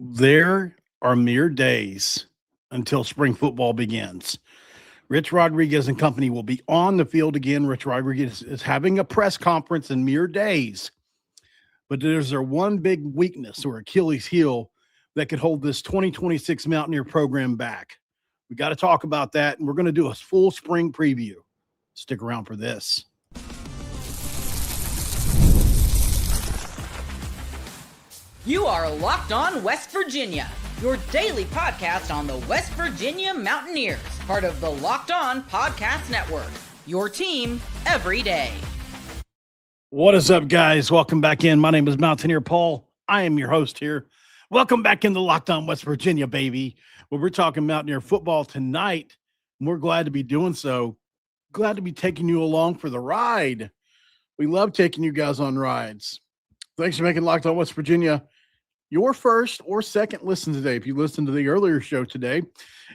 There are mere days until spring football begins. Rich Rodriguez and company will be on the field again. Rich Rodriguez is having a press conference in mere days. But there's their one big weakness or Achilles heel that could hold this 2026 Mountaineer program back. We got to talk about that, and we're going to do a full spring preview. Stick around for this. You are Locked On West Virginia, your daily podcast on the West Virginia Mountaineers, part of the Locked On Podcast Network, your team every day. What is up, guys? Welcome back in. My name is Mountaineer Paul. I am your host here. Welcome back into Locked On West Virginia, baby. Well, we're talking Mountaineer football tonight, and we're glad to be doing so. Glad to be taking you along for the ride. We love taking you guys on rides. Thanks for making Locked On West Virginia your first or second listen today. If you listened to the earlier show today,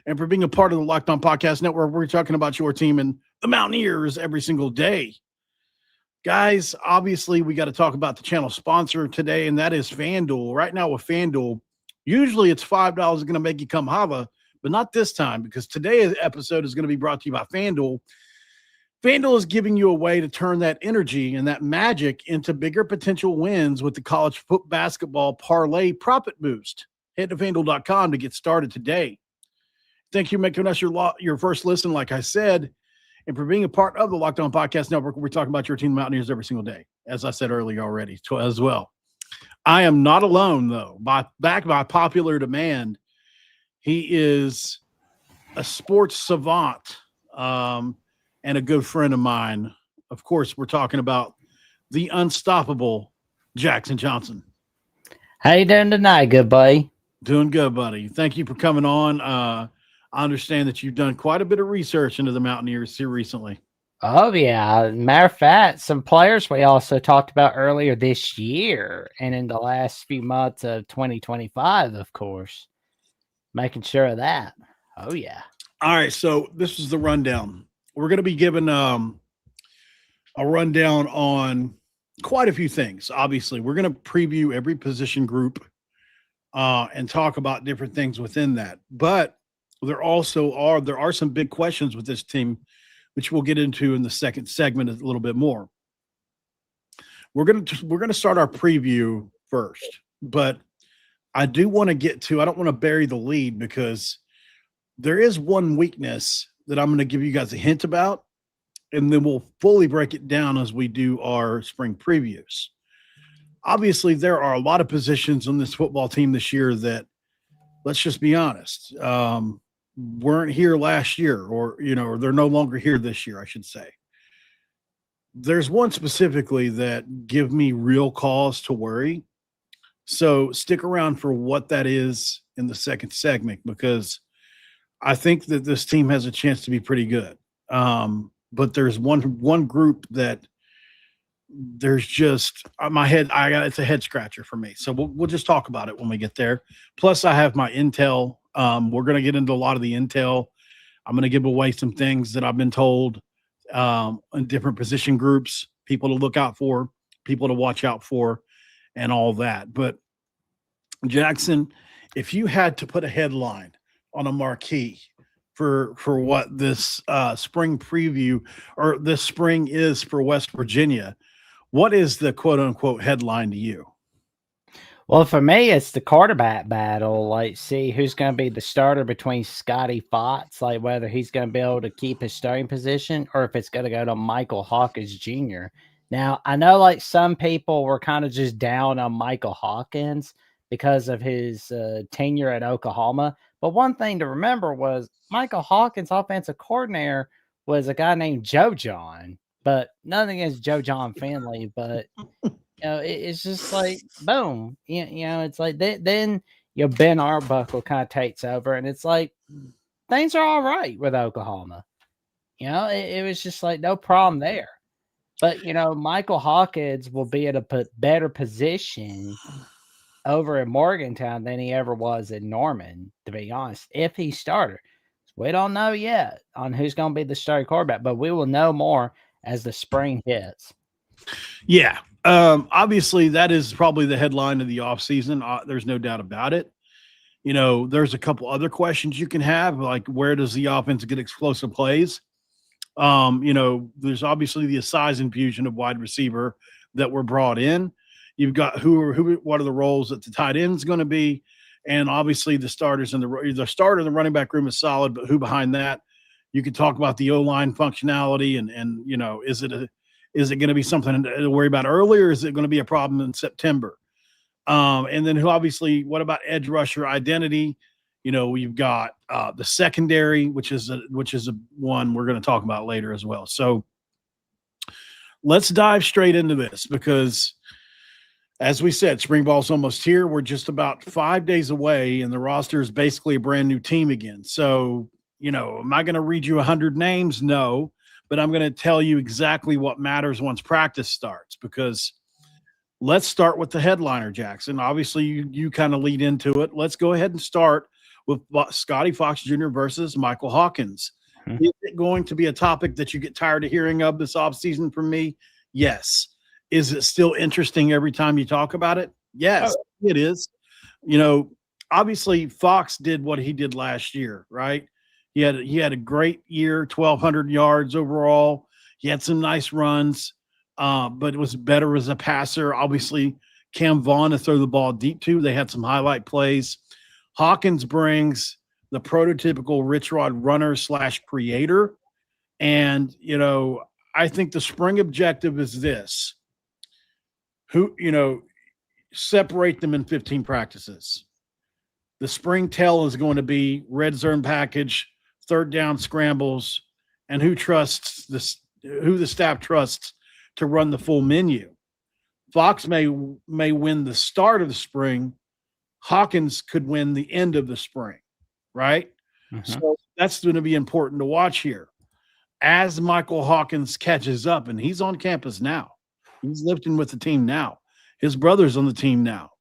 and for being a part of the Locked On Podcast Network, we're talking about your team and the Mountaineers every single day. Guys, obviously, we got to talk about the channel sponsor today, and that is FanDuel. Right now with FanDuel, usually it's $5 going to make you come holla, but not this time, because today's episode is going to be brought to you by FanDuel. FanDuel is giving you a way to turn that energy and that magic into bigger potential wins with the college basketball parlay profit boost. Head to FanDuel.com to get started today. Thank you for making us your first listen, like I said, and for being a part of the Locked On Podcast Network. We're talking about your team, Mountaineers, every single day, as I said earlier already as well. I am not alone, though. Back by popular demand, he is a sports savant, and a good friend of mine. Of course, we're talking about the unstoppable Jackson Johnson. How you doing tonight, good buddy? Doing good, buddy. Thank you for coming on. I understand that you've done quite a bit of research into the Mountaineers here recently. Oh, yeah. Matter of fact, some players we also talked about earlier this year and in the last few months of 2025, of course. Making sure of that. Oh, yeah. All right, so this is the rundown. We're going to be given a rundown on quite a few things. Obviously, we're going to preview every position group and talk about different things within that. But there are some big questions with this team, which we'll get into in the second segment a little bit more. We're going to start our preview first, but I do want to I don't want to bury the lead, because there is one weakness that I'm going to give you guys a hint about, and then we'll fully break it down as we do our spring previews. Obviously, there are a lot of positions on this football team this year that, let's just be honest, weren't here last year, or they're no longer here this year, I should say. There's one specifically that give me real cause to worry. So stick around for what that is in the second segment, because I think that this team has a chance to be pretty good. But there's one group that there's just it's a head scratcher for me. So we'll just talk about it when we get there. Plus, I have my intel. We're going to get into a lot of the intel. I'm going to give away some things that I've been told in different position groups, people to look out for, people to watch out for, and all that. But Jackson, if you had to put a headline on a marquee for what this spring preview or this spring is for West Virginia, what is the quote unquote headline to you? Well, for me, it's the quarterback battle. Like, see who's going to be the starter between Scotty Fox, like whether he's going to be able to keep his starting position or if it's going to go to Michael Hawkins Jr. Now, I know like some people were kind of just down on Michael Hawkins because of his tenure at Oklahoma. But one thing to remember was Michael Hawkins' offensive coordinator was a guy named Joe John. But nothing against Joe John Finley, but it's just like boom. It's like then Ben Arbuckle kind of takes over, and it's like things are all right with Oklahoma. It was just like no problem there. But Michael Hawkins will be in a better position over in Morgantown than he ever was in Norman, to be honest, if he started. We don't know yet on who's going to be the starting quarterback, but we will know more as the spring hits. Yeah. Obviously, that is probably the headline of the offseason. There's no doubt about it. There's a couple other questions you can have, like where does the offense get explosive plays? There's obviously the size infusion of wide receiver that were brought in. You've got what are the roles that the tight end is going to be, and obviously the starters and the starter in the running back room is solid, but who behind that? You could talk about the O-line functionality and is it going to be something to worry about early, or is it going to be a problem in September? And then what about edge rusher identity? We've got the secondary, which is a one we're going to talk about later as well. So let's dive straight into this because, as we said, spring ball's almost here. We're just about 5 days away, and the roster is basically a brand new team again. So, am I going to read you 100 names? No, but I'm going to tell you exactly what matters once practice starts because let's start with the headliner, Jackson. Obviously, you kind of lead into it. Let's go ahead and start with Scotty Fox Jr. versus Michael Hawkins. Mm-hmm. Is it going to be a topic that you get tired of hearing of this offseason from me? Yes. Is it still interesting every time you talk about it? Yes, It is. Obviously, Fox did what he did last year, right? He had a great year, 1,200 yards overall. He had some nice runs. But it was better as a passer. Obviously, Cam Vaughn to throw the ball deep to. They had some highlight plays. Hawkins brings the prototypical Rich Rod runner / creator. And, I think the spring objective is this. Separate them in 15 practices. The spring tell is going to be red zone package, third down scrambles, and who the staff trusts to run the full menu. Fox may win the start of the spring. Hawkins could win the end of the spring, right? Mm-hmm. So that's going to be important to watch here. As Michael Hawkins catches up, and he's on campus now. He's lifting with the team now. His brother's on the team now.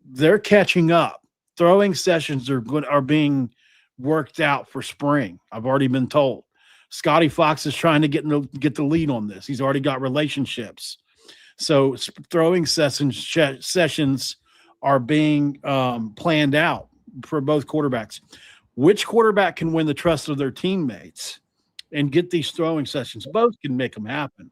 They're catching up. Throwing sessions are being worked out for spring. I've already been told. Scotty Fox is trying to get the lead on this. He's already got relationships. So throwing sessions are being planned out for both quarterbacks. Which quarterback can win the trust of their teammates and get these throwing sessions? Both can make them happen.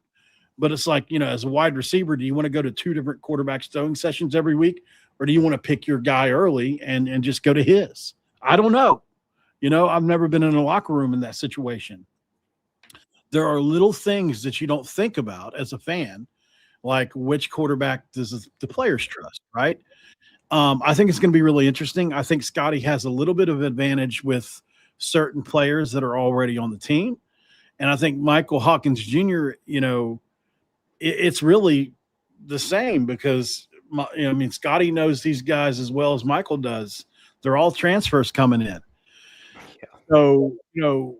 But it's like, as a wide receiver, do you want to go to two different quarterbacks throwing sessions every week? Or do you want to pick your guy early and just go to his? I don't know. I've never been in a locker room in that situation. There are little things that you don't think about as a fan, like which quarterback does the players trust, right? I think it's going to be really interesting. I think Scotty has a little bit of advantage with certain players that are already on the team. And I think Michael Hawkins Jr., it's really the same because, Scotty knows these guys as well as Michael does. They're all transfers coming in. So,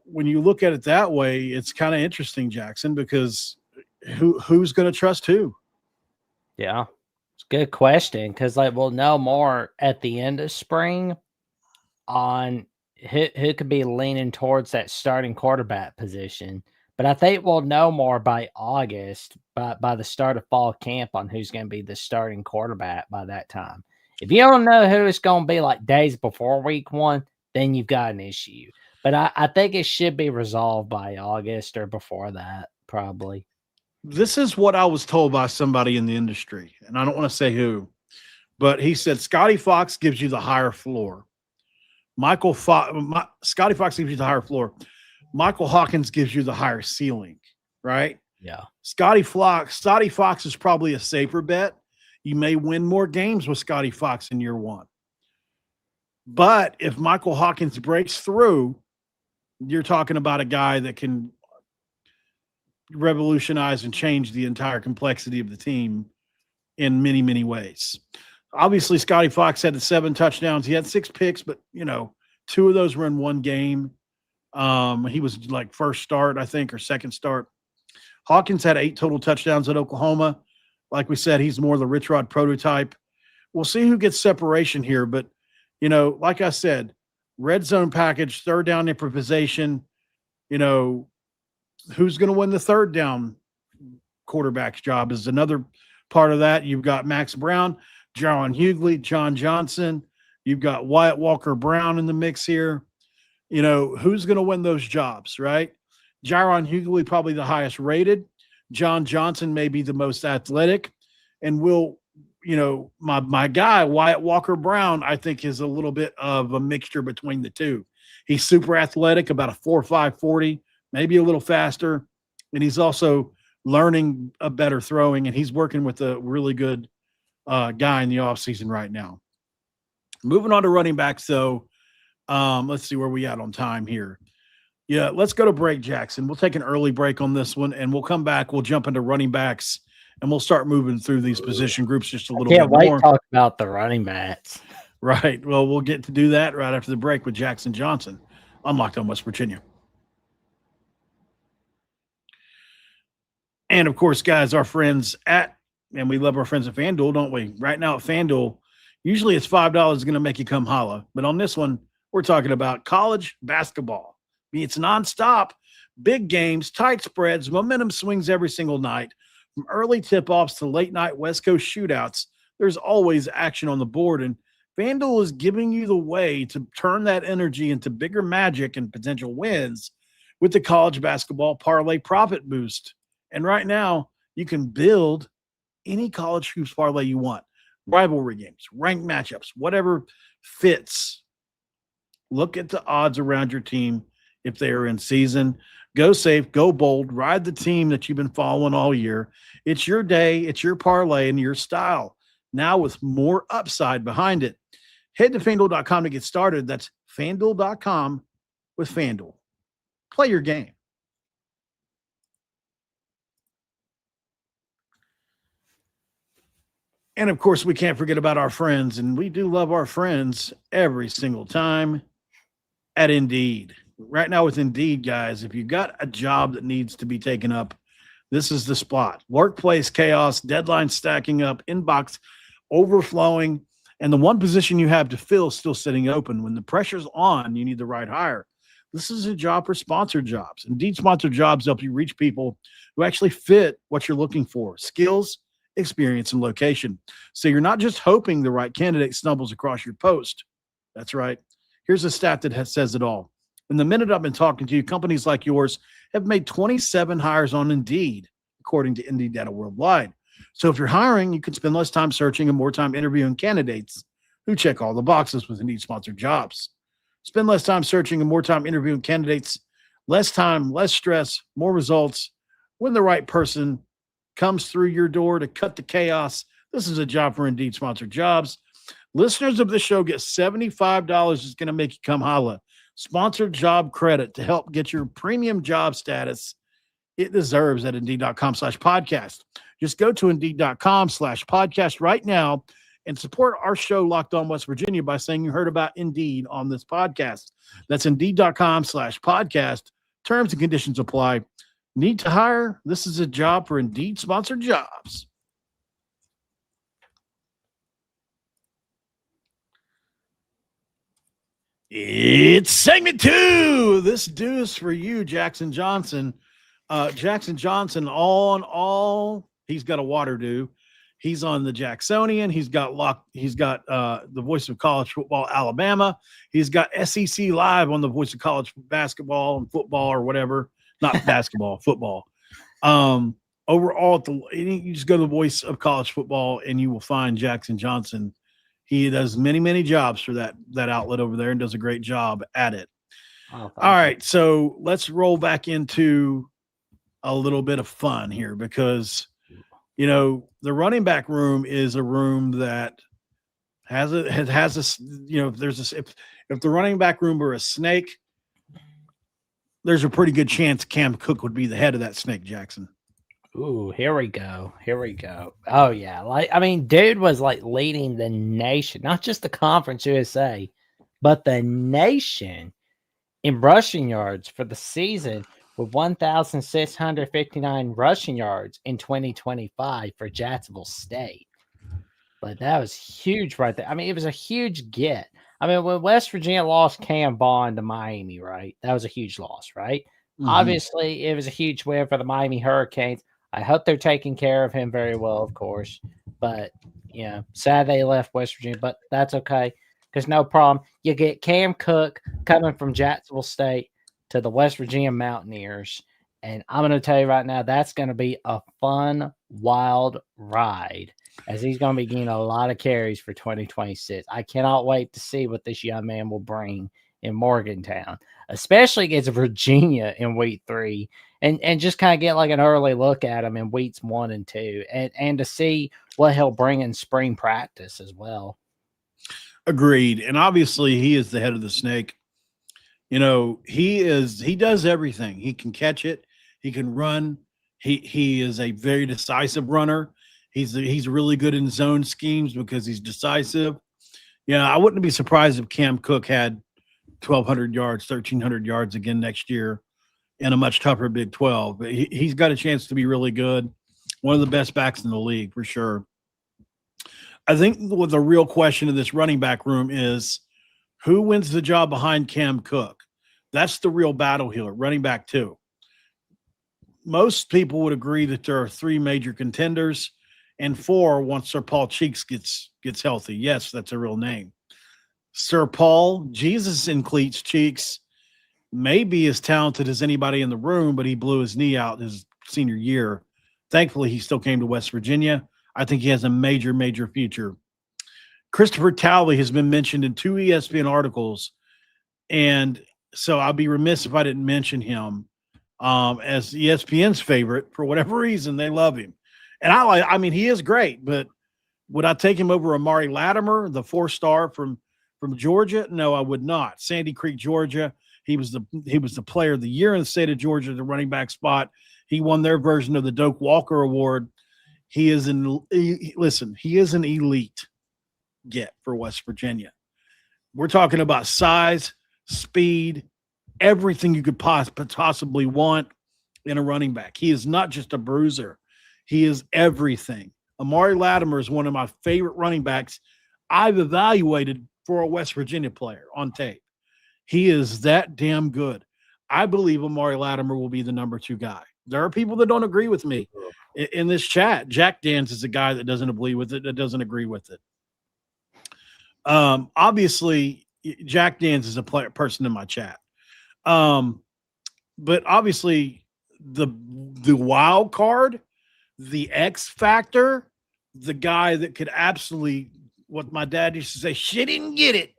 when you look at it that way, it's kind of interesting, Jackson, because who's going to trust who? Yeah, it's a good question because, we'll know more at the end of spring on who could be leaning towards that starting quarterback position. But I think we'll know more by August, by the start of fall camp on who's going to be the starting quarterback by that time. If you don't know who it's going to be days before week one, then you've got an issue. But I think it should be resolved by August or before that, probably. This is what I was told by somebody in the industry, and I don't want to say who, but he said Scotty Fox gives you the higher floor. Scotty Fox gives you the higher floor. Michael Hawkins gives you the higher ceiling, right? Yeah. Scotty Fox is probably a safer bet. You may win more games with Scotty Fox in year one. But if Michael Hawkins breaks through, you're talking about a guy that can revolutionize and change the entire complexity of the team in many, many ways. Obviously, Scotty Fox had the 7 touchdowns. He had 6 picks, but, 2 of those were in one game. He was first start, I think, or second start. Hawkins had 8 total touchdowns at Oklahoma. Like we said, he's more the Rich Rod prototype. We'll see who gets separation here. But, like I said, red zone package, third down improvisation, who's going to win the third down quarterback's job is another part of that. You've got Max Brown, Jaron Hughley, John Johnson, You've got Wyatt Walker-Brown in the mix here. You know, who's going to win those jobs, right? Jaron Hughley, probably the highest rated. John Johnson may be the most athletic. And my guy, Wyatt Walker-Brown, I think is a little bit of a mixture between the two. He's super athletic, about a 4.5 40, maybe a little faster. And he's also learning a better throwing, and he's working with a really good guy in the offseason right now. Moving on to running backs, though. Let's see where we at on time here. Yeah, let's go to break, Jackson. We'll take an early break on this one, and we'll come back. We'll jump into running backs, and we'll start moving through these position groups just a little bit more. Can't wait to talk about the running backs. Right. Well, we'll get to do that right after the break with Jackson Johnson on Locked On West Virginia. And, of course, guys, our friends and we love our friends at FanDuel, don't we? Right now at FanDuel, usually it's $5 going to make you come holla. But on this one, we're talking about college basketball. I mean, it's nonstop, big games, tight spreads, momentum swings every single night. From early tip-offs to late-night West Coast shootouts, there's always action on the board. And FanDuel is giving you the way to turn that energy into bigger magic and potential wins with the college basketball parlay profit boost. And right now, you can build any college hoops parlay you want. Rivalry games, ranked matchups, whatever fits. Look at the odds around your team if they are in season. Go safe, go bold, ride the team that you've been following all year. It's your day, it's your parlay, and your style. Now with more upside behind it. Head to FanDuel.com to get started. That's FanDuel.com with FanDuel. Play your game. And, of course, we can't forget about our friends, and we do love our friends every single time at Indeed. Right now with Indeed, guys, if you've got a job that needs to be taken up, this is the spot. Workplace chaos, deadline stacking up, inbox overflowing, and the one position you have to fill still sitting open. When the pressure's on, you need the right hire. This is a job for sponsored jobs. Indeed sponsored jobs help you reach people who actually fit what you're looking for. Skills, experience, and location. So you're not just hoping the right candidate stumbles across your post. That's right. Here's a stat that says it all. In the minute I've been talking to you, companies like yours have made 27 hires on Indeed, according to Indeed Data Worldwide. So if you're hiring, you can spend less time searching and more time interviewing candidates who check all the boxes with Indeed sponsored jobs. Spend less time searching and more time interviewing candidates, less time, less stress, more results. When the right person comes through your door to cut the chaos, this is a job for Indeed sponsored jobs. Listeners of the show get $75 is going to make you come holla. Sponsored job credit to help get your premium job status it deserves at Indeed.com/podcast. Just go to Indeed.com/podcast right now and support our show Locked On West Virginia by saying you heard about Indeed on this podcast. That's Indeed.com/podcast. Terms and conditions apply. Need to hire? This is a job for Indeed sponsored jobs. It's segment 2. This deuce for you, Jackson Johnson. Jackson Johnson on all. He's got a water due. He's on the Jacksonian. He's got the Voice of College Football, Alabama. He's got SEC Live on the Voice of College Basketball and Football or whatever. Not basketball, football. Overall, you just go to the Voice of College Football and you will find Jackson Johnson. He does many, many jobs for that outlet over there and does a great job at it. All right, so let's roll back into a little bit of fun here because, the running back room is a room that if the running back room were a snake, there's a pretty good chance Cam Cook would be the head of that snake, Jackson. Ooh, here we go. Oh, yeah. Dude was leading the nation, not just the Conference USA, but the nation in rushing yards for the season with 1,659 rushing yards in 2025 for Jacksonville State. But that was huge right there. It was a huge get. When West Virginia lost Cam Bond to Miami, right? That was a huge loss, right? Mm-hmm. Obviously, it was a huge win for the Miami Hurricanes. I hope they're taking care of him very well, of course. But, sad they left West Virginia, but that's okay. because no problem. You get Cam Cook coming from Jacksonville State to the West Virginia Mountaineers. And I'm going to tell you right now, that's going to be a fun, wild ride as he's going to be getting a lot of carries for 2026. I cannot wait to see what this young man will bring in Morgantown, especially against Virginia in week 3, and just kind of get like an early look at him in weeks 1 and 2, and to see what he'll bring in spring practice as well. Agreed. And obviously he is the head of the snake. You know, he does everything. He can catch it. He can run. He is a very decisive runner. He's really good in zone schemes because he's decisive. Yeah, I wouldn't be surprised if Cam Cook had 1,200 yards, 1,300 yards again next year in a much tougher Big 12. But he's got a chance to be really good. One of the best backs in the league for sure. I think what the real question of this running back room is who wins the job behind Cam Cook? That's the real battle here, running back 2. Most people would agree that there are 3 major contenders and 4 once Sir Paul Cheeks gets healthy. Yes, that's a real name. Sir Paul, Jesus in cleats, Cheeks, may be as talented as anybody in the room, but he blew his knee out his senior year. Thankfully, he still came to West Virginia. I think he has a major, major future. Christopher Towley has been mentioned in 2 ESPN articles, and so I'll be remiss if I didn't mention him as ESPN's favorite. For whatever reason, they love him. And I mean, he is great, but would I take him over Amari Latimer, the 4-star from Georgia? No, I would not. Sandy Creek, Georgia. He was the player of the year in the state of Georgia, the running back spot. He won their version of the Doak Walker Award. He is an elite get for West Virginia. We're talking about size, speed, everything you could possibly want in a running back. He is not just a bruiser. He is everything. Amari Latimer is one of my favorite running backs I've evaluated for a West Virginia player on tape. He is that damn good. I believe Amari Latimer will be the number 2 guy. There are people that don't agree with me in this chat. Jack Dans is a guy that doesn't agree with it, that doesn't agree with it. Obviously, Jack Dans is a person in my chat. But obviously, the wild card, the X factor, the guy that could absolutely, what my dad used to say, shit didn't get it,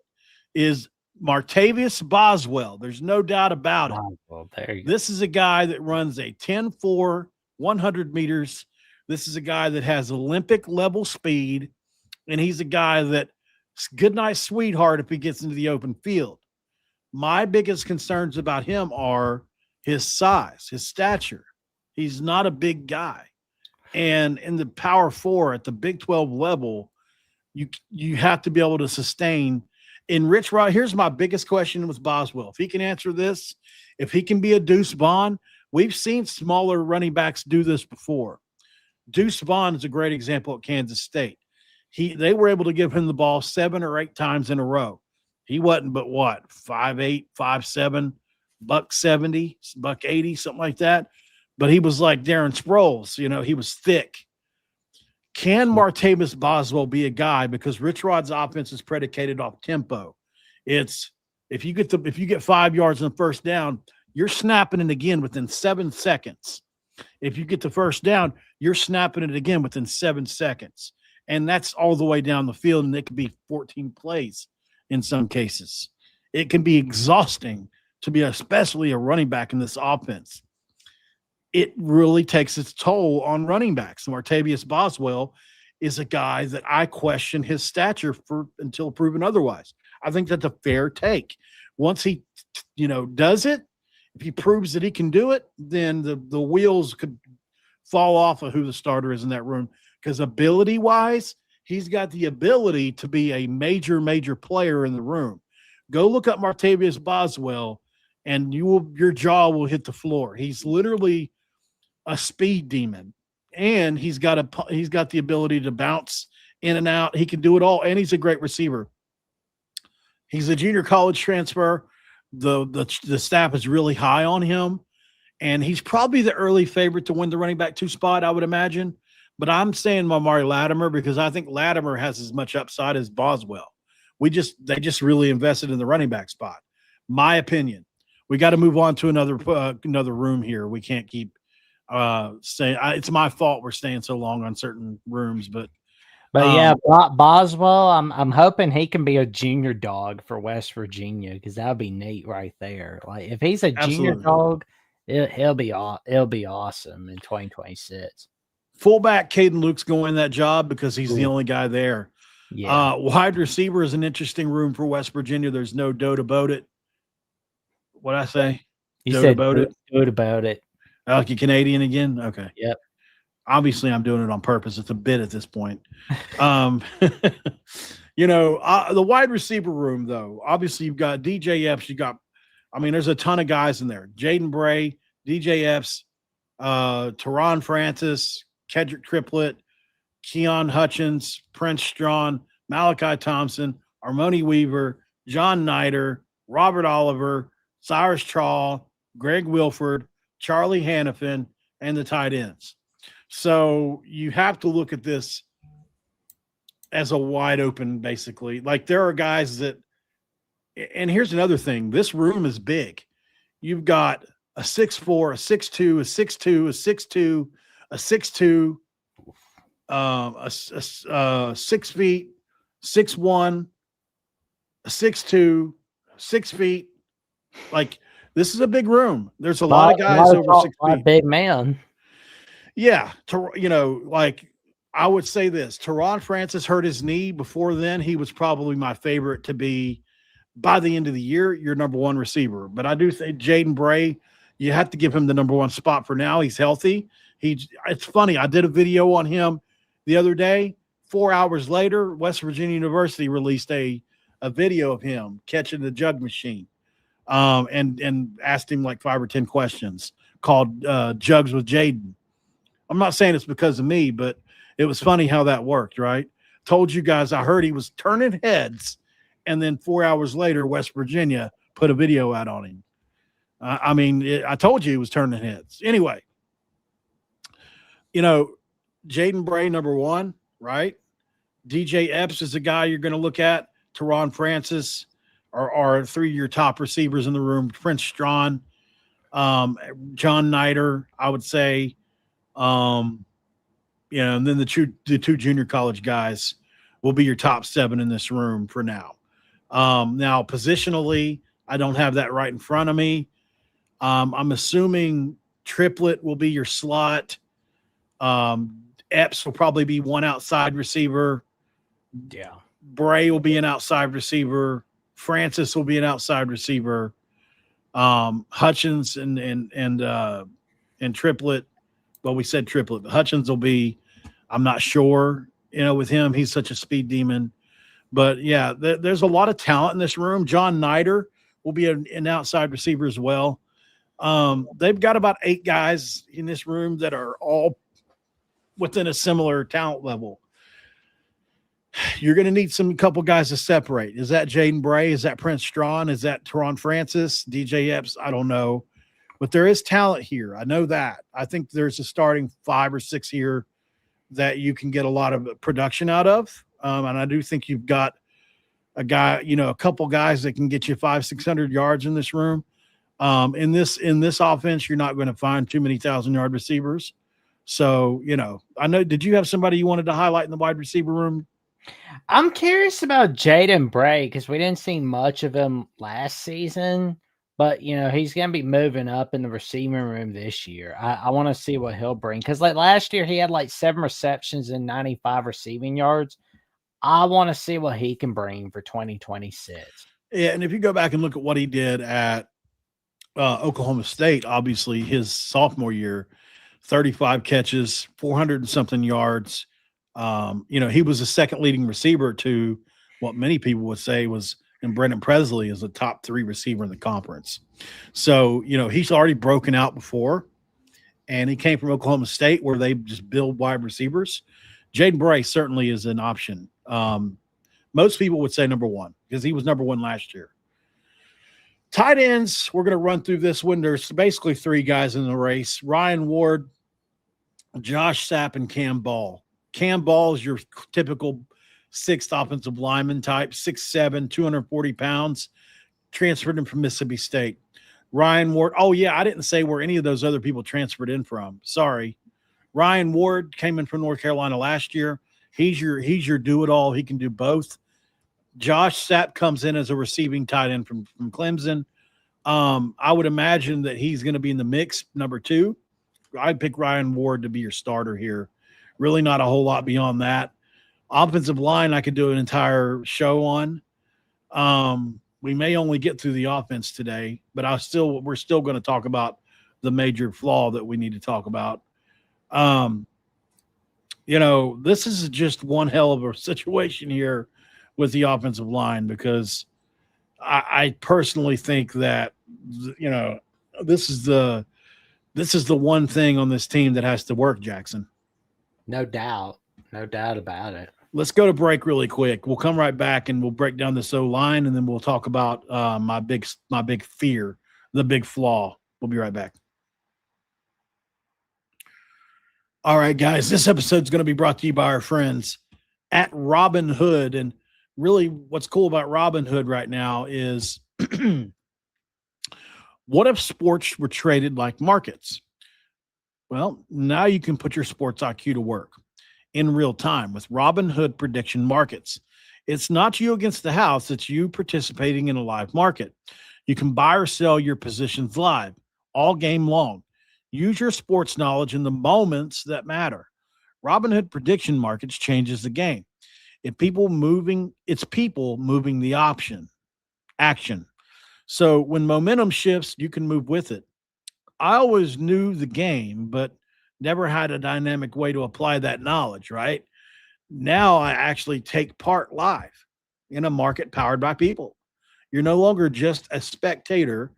is Martavius Boswell. There's no doubt about it. Well, there you go. This is a guy that runs a 10-4, 100 meters. This is a guy that has Olympic level speed, and he's a guy that good night, sweetheart, if he gets into the open field. My biggest concerns about him are his size, his stature. He's not a big guy. And in the Power 4 at the Big 12 level, you have to be able to sustain. In Rich Rod, here's my biggest question with Boswell. If he can answer this, if he can be a Deuce Vaughn, we've seen smaller running backs do this before. Deuce Vaughn is a great example at Kansas State. They were able to give him the ball 7 or 8 times in a row. He wasn't but what, 5'8", 5'7", $170, $180, something like that. But he was like Darren Sproles, he was thick. Can Martavis Boswell be a guy? Because Rich Rod's offense is predicated off tempo. It's if you get 5 yards on first down, you're snapping it again within 7 seconds. If you get the first down, you're snapping it again within 7 seconds. And that's all the way down the field, and it could be 14 plays in some cases. It can be exhausting to be especially a running back in this offense. It really takes its toll on running backs. Martavius Boswell is a guy that I question his stature for until proven otherwise. I think that's a fair take. Once he, does it, if he proves that he can do it, then the wheels could fall off of who the starter is in that room. Because ability-wise, he's got the ability to be a major, major player in the room. Go look up Martavius Boswell, and your jaw will hit the floor. He's literally a speed demon, and he's got the ability to bounce in and out. He can do it all, and he's a great receiver. He's a junior college transfer. The staff is really high on him, and he's probably the early favorite to win the running back 2 spot, I would imagine. But I'm saying Amari Latimer because I think Latimer has as much upside as Boswell. They just really invested in the running back spot. My opinion. We got to move on to another room here. We can't keep staying. It's my fault we're staying so long on certain rooms, but yeah, Boswell, I'm hoping he can be a junior dog for West Virginia, because that would be neat right there. Like if he's a junior absolutely. dog, it'll be awesome in 2026. Fullback Caden Luke's going that job because he's the Ooh. only guy there. Yeah. Wide receiver is an interesting room for West Virginia. There's no doubt about it. What'd I say? You Dote said about it. good about it. Like a Canadian again? Okay. Yep. Obviously, I'm doing it on purpose. It's a bit at this point. The wide receiver room, though, obviously you've got DJ Epps. There's a ton of guys in there. Jaden Bray, DJ Epps, Teron Francis, Kedrick Triplett, Keon Hutchins, Prince Strawn, Malachi Thompson, Armoni Weaver, John Nider, Robert Oliver, Cyrus Trawl, Greg Wilford, Charlie Hannafin, and the tight ends. So you have to look at this as a wide open, basically. Like there are guys that, and here's another thing. This room is big. You've got a 6'4", a 6'2", a 6'2", a 6'2", a 6'2", a 6 feet, 6'1", a 6'2", 6 feet. Like this is a big room. There's a lot of guys over 6 feet. Big man. Yeah, I would say this. Teron Francis hurt his knee. Before then, he was probably my favorite to be, by the end of the year, your number one receiver. But I do think Jaden Bray, you have to give him the number one spot for now. He's healthy. It's funny. I did a video on him the other day. 4 hours later, West Virginia University released a video of him catching the jug machine, and asked him like 5 or 10 questions called Jugs with Jaden. I'm not saying it's because of me, but it was funny how that worked, right? Told you guys, I heard he was turning heads, and then 4 hours later, West Virginia put a video out on him. I told you he was turning heads. Anyway, Jaden Bray, number one, right? DJ Epps is the guy you're going to look at. Teron Francis are 3 of your top receivers in the room. Prince Strawn, John Nider, I would say. And then the two junior college guys will be your top 7 in this room for now. Now, positionally, I don't have that right in front of me. I'm assuming Triplett will be your slot. Epps will probably be one outside receiver. Yeah. Bray will be an outside receiver. Francis will be an outside receiver. Hutchins and Triplett. Well, we said Triplett, but Hutchins will be, I'm not sure, with him, he's such a speed demon. But yeah, there's a lot of talent in this room. John Nider will be an outside receiver as well. They've got about 8 guys in this room that are all within a similar talent level. You're going to need a couple guys to separate. Is that Jaden Bray? Is that Prince Strawn? Is that Teron Francis? DJ Epps? I don't know. But there is talent here. I know that. I think there's a starting 5 or 6 here that you can get a lot of production out of. And I do think you've got a guy, a couple guys that can get you 500-600 yards in this room. In this offense, you're not going to find too many 1,000-yard receivers. So, I know, did you have somebody you wanted to highlight in the wide receiver room? I'm curious about Jaden Bray, because we didn't see much of him last season. But, he's going to be moving up in the receiving room this year. I want to see what he'll bring. Because, last year, he had, 7 receptions and 95 receiving yards. I want to see what he can bring for 2026. Yeah, and if you go back and look at what he did at Oklahoma State, obviously, his sophomore year, 35 catches, 400 and something yards. He was the second leading receiver to what many people would say was – and Brendan Presley is a top 3 receiver in the conference. So, he's already broken out before, and he came from Oklahoma State where they just build wide receivers. Jaden Bray certainly is an option. Most people would say number 1 because he was number 1 last year. Tight ends, we're going to run through this one. There's basically 3 guys in the race. Ryan Ward, Josh Sapp, and Cam Ball. Cam Ball is your typical 6'6" offensive lineman type, 6'7", 240 pounds, transferred in from Mississippi State. Ryan Ward. Oh, yeah, I didn't say where any of those other people transferred in from. Sorry. Ryan Ward came in from North Carolina last year. He's your do-it-all. He can do both. Josh Sapp comes in as a receiving tight end from Clemson. I would imagine that he's going to be in the mix, number 2. I'd pick Ryan Ward to be your starter here. Really not a whole lot beyond that. Offensive line, I could do an entire show on. We may only get through the offense today, but we're still going to talk about the major flaw that we need to talk about. This is just one hell of a situation here with the offensive line, because I personally think that, this is the one thing on this team that has to work, Jackson. No doubt about it. Let's go to break really quick. We'll come right back and we'll break down this O-line, and then we'll talk about my big fear, the big flaw. We'll be right back. All right, guys, this episode is going to be brought to you by our friends at Robin Hood. And really what's cool about Robin Hood right now is what if sports were traded like markets? Well, now you can put your sports IQ to work in real time with Robin Hood prediction markets. It's not you against the house. It's you participating in a live market. You can buy or sell your positions live all game long. Use your sports knowledge in the moments that matter. Robin Hood prediction markets changes the game. It's people moving the action. So when momentum shifts, you can move with it. I always knew the game, but never had a dynamic way to apply that knowledge, right? Now I actually take part live in a market powered by people. You're no longer just a spectator.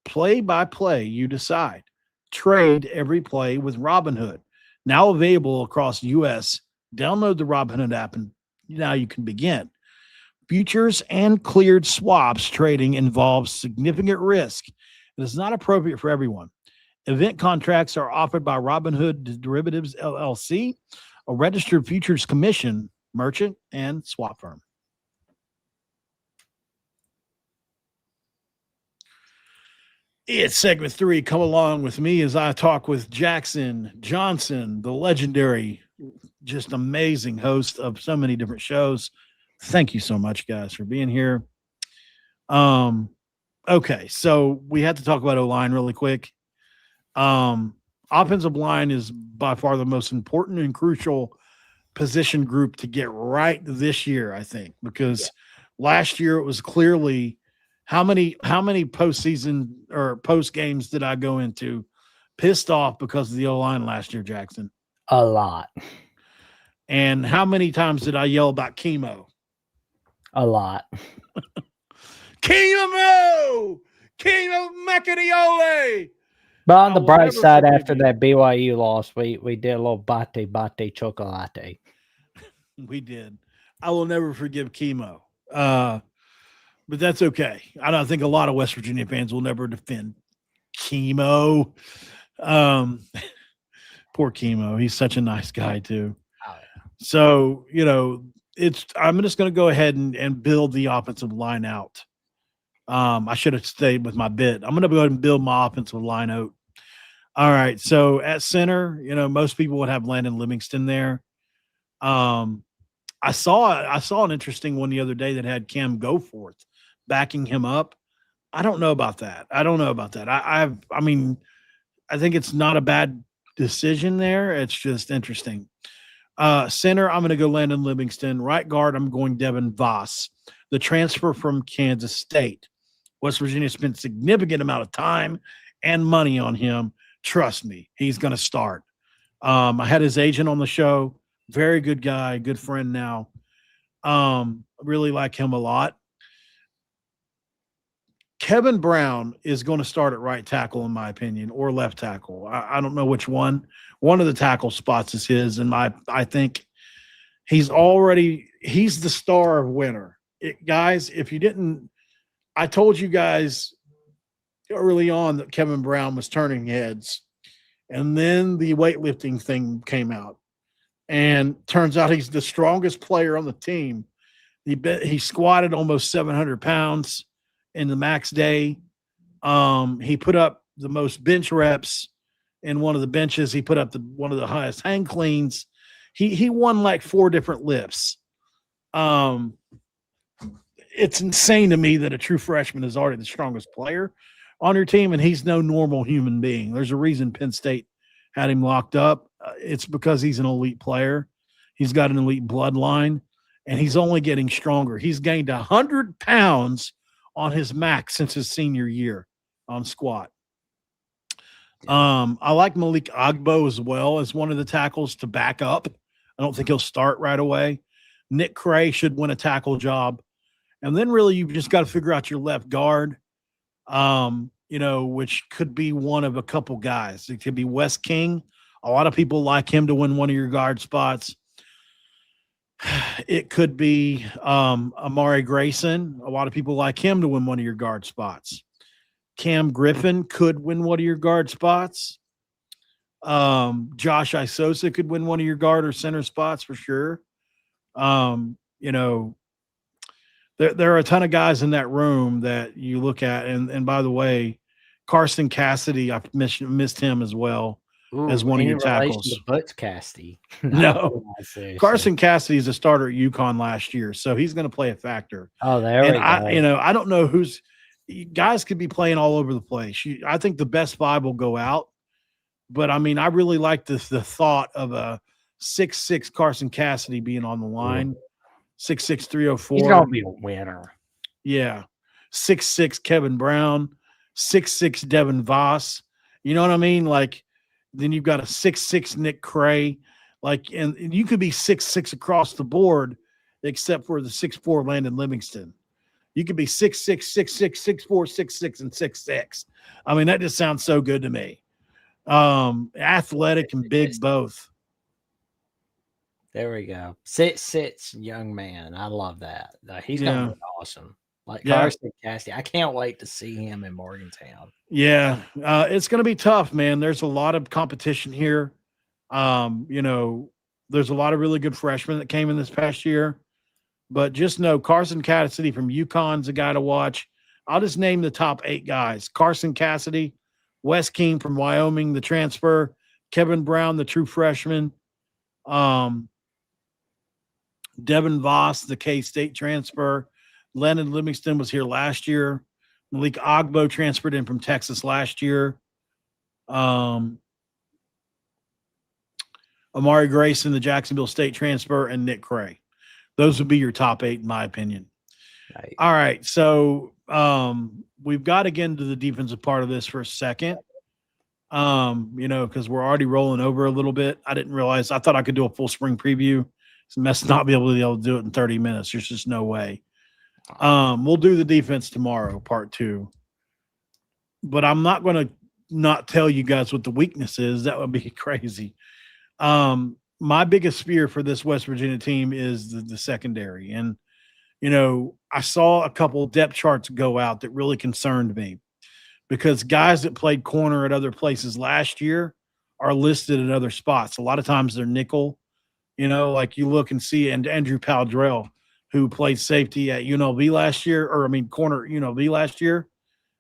Play by play, you decide. Trade every play with Robinhood. Now available across the U.S. Download the Robinhood app and now you can begin. Futures and cleared swaps trading involves significant risk. It is not appropriate for everyone. Event contracts are offered by Robinhood Derivatives LLC, a registered futures commission, merchant, and swap firm. It's segment 3. Come along with me as I talk with Jackson Johnson, the legendary, just amazing host of so many different shows. Thank you so much, guys, for being here. Okay, so we had to talk about O-line really quick. Offensive line is by far the most important and crucial position group to get right this year, I think, because last year it was clearly how many postseason or post games did I go into pissed off because of the O-line last year, Jackson? A lot. And how many times did I yell about chemo? A lot. Chemo Macadiole. But on the bright side, after that BYU loss, we did a little bate chocolate. We did. I will never forgive chemo. But that's okay. I don't think a lot of West Virginia fans will never defend chemo. Poor chemo. He's such a nice guy too. Oh, yeah. So, I'm just going to go ahead and build the offensive line out. I should have stayed with my bit. I'm going to go ahead and build my offensive line out. All right. So at center, most people would have Landon Livingston there. I saw an interesting one the other day that had Cam Goforth backing him up. I don't know about that. I think it's not a bad decision there. It's just interesting. Center, I'm going to go Landon Livingston. Right guard, I'm going Devin Voss, the transfer from Kansas State. West Virginia spent a significant amount of time and money on him. Trust me, he's going to start. I had his agent on the show. Very good guy, good friend now. Really like him a lot. Kevin Brown is going to start at right tackle, in my opinion, or left tackle. I don't know which one. One of the tackle spots is his, and I think he's the star of winter. Guys, if you didn't, I told you guys early on that Kevin Brown was turning heads, and then the weightlifting thing came out. and turns out he's the strongest player on the team. He squatted almost 700 pounds in the max day. He put up the most bench reps in one of the benches. He put up one of the highest hang cleans. He won like 4 different lifts. It's insane to me that a true freshman is already the strongest player on your team, and he's no normal human being. There's a reason Penn State had him locked up. It's because he's an elite player. He's got an elite bloodline, and he's only getting stronger. He's gained 100 pounds on his max since his senior year on squat. I like Malik Agbo as well as one of the tackles to back up. I don't think he'll start right away. Nick Cray should win a tackle job. And then really you've just got to figure out your left guard, which could be one of a couple guys. It could be Wes King. A lot of people like him to win one of your guard spots. It could be Amari Grayson. A lot of people like him to win one of your guard spots. Cam Griffin could win one of your guard spots. Josh Isosa could win one of your guard or center spots for sure. There are a ton of guys in that room that you look at. And by the way, Carson Cassidy, I missed him as well. Ooh, as one of your tackles. To Butch Cassidy. No. Carson Cassidy is a starter at UConn last year, so he's going to play a factor. Oh, there we go. I don't know who's – guys could be playing all over the place. I think the best 5 will go out. But, I mean, I really like the thought of a 6'6" Carson Cassidy being on the line. 6'6", 304. He's going to be a winner. Yeah. 6'6" Kevin Brown. 6'6" Devin Voss. You know what I mean? Like, then you've got a 6'6" Nick Cray. Like, and you could be 6'6" across the board, except for the 6'4" Landon Livingston. You could be 6'6", 6'6", 6'4", 6'6", and 6'6". I mean, that just sounds so good to me. Athletic and big both. There we go. 6'6" young man. I love that. He's going to be awesome. Like Carson Cassidy. I can't wait to see him in Morgantown. Yeah. It's going to be tough, man. There's a lot of competition here. There's a lot of really good freshmen that came in this past year. But just know Carson Cassidy from UConn's a guy to watch. I'll just name the top 8 guys. Carson Cassidy, Wes King from Wyoming, the transfer, Kevin Brown, the true freshman, Devin Voss, the K-State transfer. Landon Livingston was here last year. Malik Agbo transferred in from Texas last year. Amari Grayson, the Jacksonville State transfer, and Nick Cray. Those would be your top 8, in my opinion. Right. All right, so we've got to get into the defensive part of this for a second, because we're already rolling over a little bit. I didn't realize – I thought I could do a full spring preview. It's a mess not be able to do it in 30 minutes. There's just no way. We'll do the defense tomorrow, part 2. But I'm not going to not tell you guys what the weakness is. That would be crazy. My biggest fear for this West Virginia team is the secondary. And, I saw a couple depth charts go out that really concerned me because guys that played corner at other places last year are listed at other spots. A lot of times they're nickel, like you look and see, and Andrew Powdrell, who played safety at UNLV last year, corner at UNLV last year.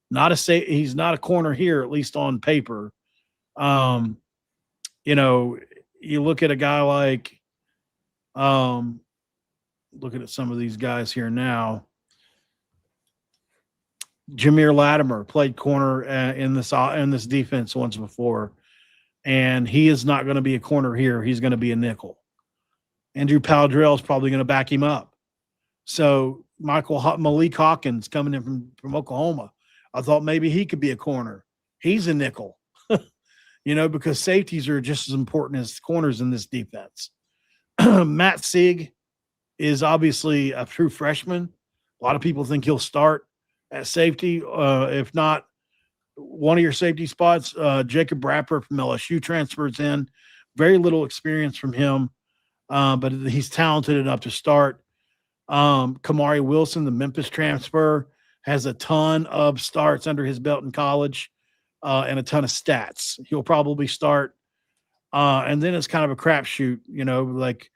He's not a corner here, at least on paper. You look at a guy like, looking at some of these guys here now. Jameer Latimer played corner in this defense once before, and he is not going to be a corner here. He's going to be a nickel. Andrew Powdrell is probably going to back him up. So Malik Hawkins coming in from Oklahoma, I thought maybe he could be a corner. He's a nickel, because safeties are just as important as corners in this defense. Matt Sieg is obviously a true freshman. A lot of people think he'll start at safety. If not, one of your safety spots, Jacob Rapper from LSU transfers in. Very little experience from him, but he's talented enough to start. Kamari Wilson, the Memphis transfer, has a ton of starts under his belt in college and a ton of stats. He'll probably start And then it's kind of a crapshoot, like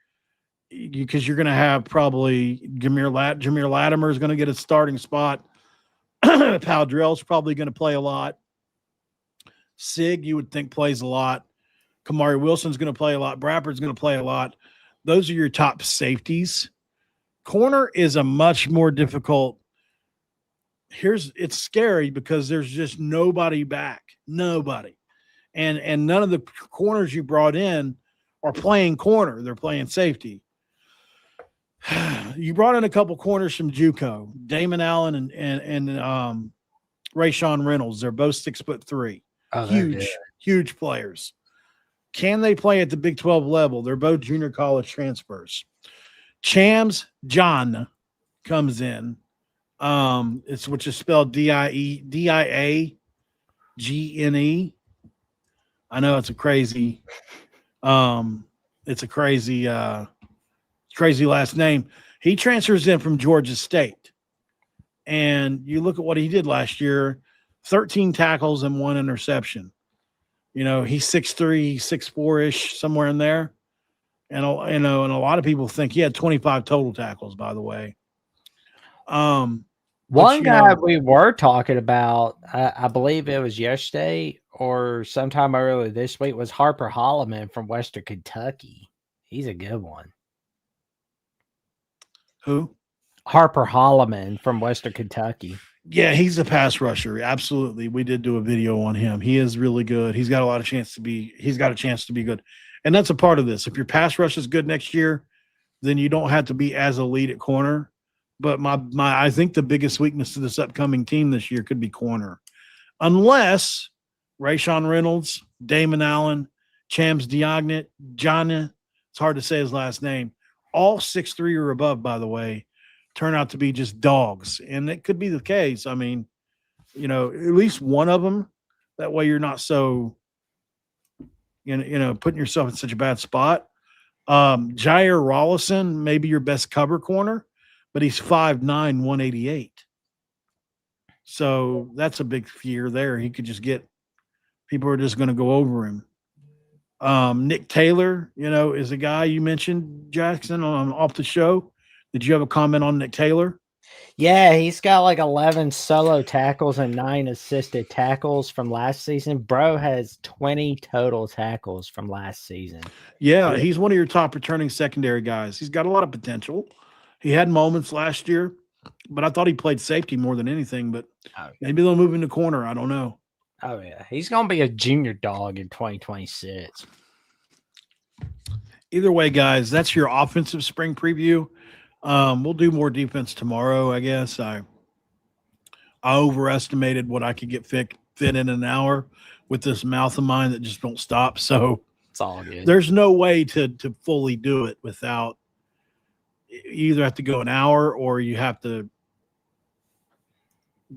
because you're going to have probably Jameer Latimer is going to get a starting spot. Powdrell's probably going to play a lot. Sig, you would think, plays a lot. Kamari Wilson's going to play a lot. Bradford's going to play a lot. Those are your top safeties. Corner is a much more difficult. It's scary because there's just nobody back. Nobody. And none of the corners you brought in are playing corner. They're playing safety. You brought in a couple corners from JUCO, Damon Allen and Rayshawn Reynolds. They're both 6'3". Oh, Huge players. Can they play at the Big 12 level? They're both junior college transfers. Chams John comes in. Which is spelled Diagne. I know it's a crazy crazy last name. He transfers in from Georgia State. And you look at what he did last year, 13 tackles and 1 interception. He's 6'3", 6'4"-ish, somewhere in there. And and a lot of people think he had 25 total tackles, by the way. One guy we were talking about, I believe it was yesterday or sometime earlier this week, was Harper Holloman from Western Kentucky. He's a good one. Who? Harper Holloman from Western Kentucky. Yeah, he's a pass rusher. Absolutely. We did do a video on him. He is really good. He's got a chance to be good. And that's a part of this. If your pass rush is good next year, then you don't have to be as elite at corner. But I think the biggest weakness to this upcoming team this year could be corner. Unless Rayshawn Reynolds, Damon Allen, Chams Diagne, it's hard to say his last name, all 6'3" or above, by the way, turn out to be just dogs. And it could be the case. I mean, at least one of them. That way you're not so, putting yourself in such a bad spot. Jair Rollison, maybe your best cover corner, but he's 5'9", 188. So that's a big fear there. He could just people are just going to go over him. Nick Taylor, is a guy you mentioned, Jackson, off the show. Did you have a comment on Nick Taylor? Yeah, he's got like 11 solo tackles and 9 assisted tackles from last season. Bro has 20 total tackles from last season. Yeah, he's one of your top returning secondary guys. He's got a lot of potential. He had moments last year, but I thought he played safety more than anything. But maybe they'll move him to corner. I don't know. Oh, yeah. He's going to be a junior dog in 2026. Either way, guys, that's your offensive spring preview. We'll do more defense tomorrow, I guess. I overestimated what I could get fit in an hour with this mouth of mine that just don't stop. So it's all good. There's no way to fully do it without – you either have to go an hour or you have to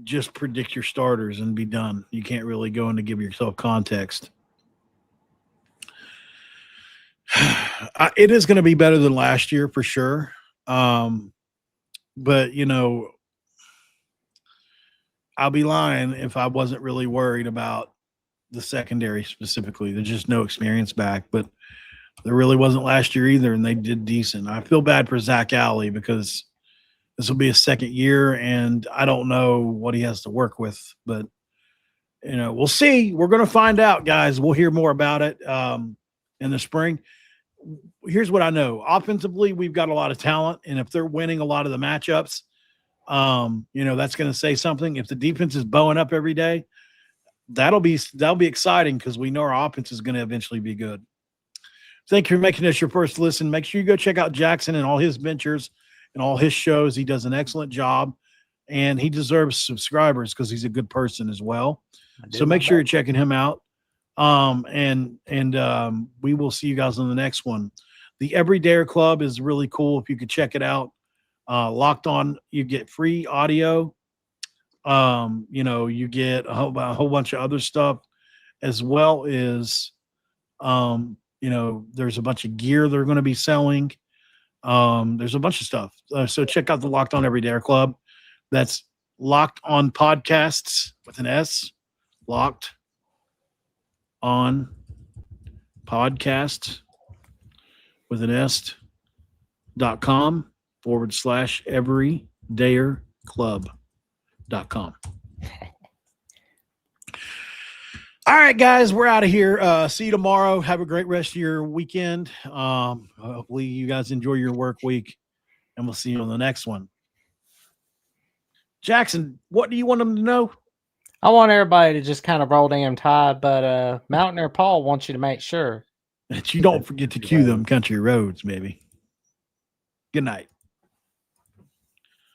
just predict your starters and be done. You can't really go in to give yourself context. It is going to be better than last year for sure. But I'll be lying if I wasn't really worried about the secondary specifically. There's just no experience back, but there really wasn't last year either, and they did decent. I feel bad for Zach Alley because this will be his second year, and I don't know what he has to work with. But, we'll see. We're going to find out, guys. We'll hear more about it in the spring. Here's what I know. Offensively, we've got a lot of talent, and if they're winning a lot of the matchups, that's going to say something. If the defense is bowing up every day, that'll be exciting because we know our offense is going to eventually be good. Thank you for making us your first listen. Make sure you go check out Jackson and all his ventures and all his shows. He does an excellent job, and he deserves subscribers because he's a good person as well. So make sure you're checking him out. And we will see you guys on the next one. The Everydayer Club is really cool. If you could check it out, Locked On, you get free audio. You get a whole bunch of other stuff as well as, there's a bunch of gear they're going to be selling. There's a bunch of stuff. So check out the Locked On Everydayer Club. That's Locked On Podcasts with an S. Locked On podcast with an s.com/everydayerclub.com. All right, guys, we're out of here. See you tomorrow. Have a great rest of your weekend. Hopefully you guys enjoy your work week, and we'll see you on the next one. Jackson, what do you want them to know? I want everybody to just kind of roll damn tide, but Mountaineer Paul wants you to make sure That you don't forget to cue them country roads, baby. Good night.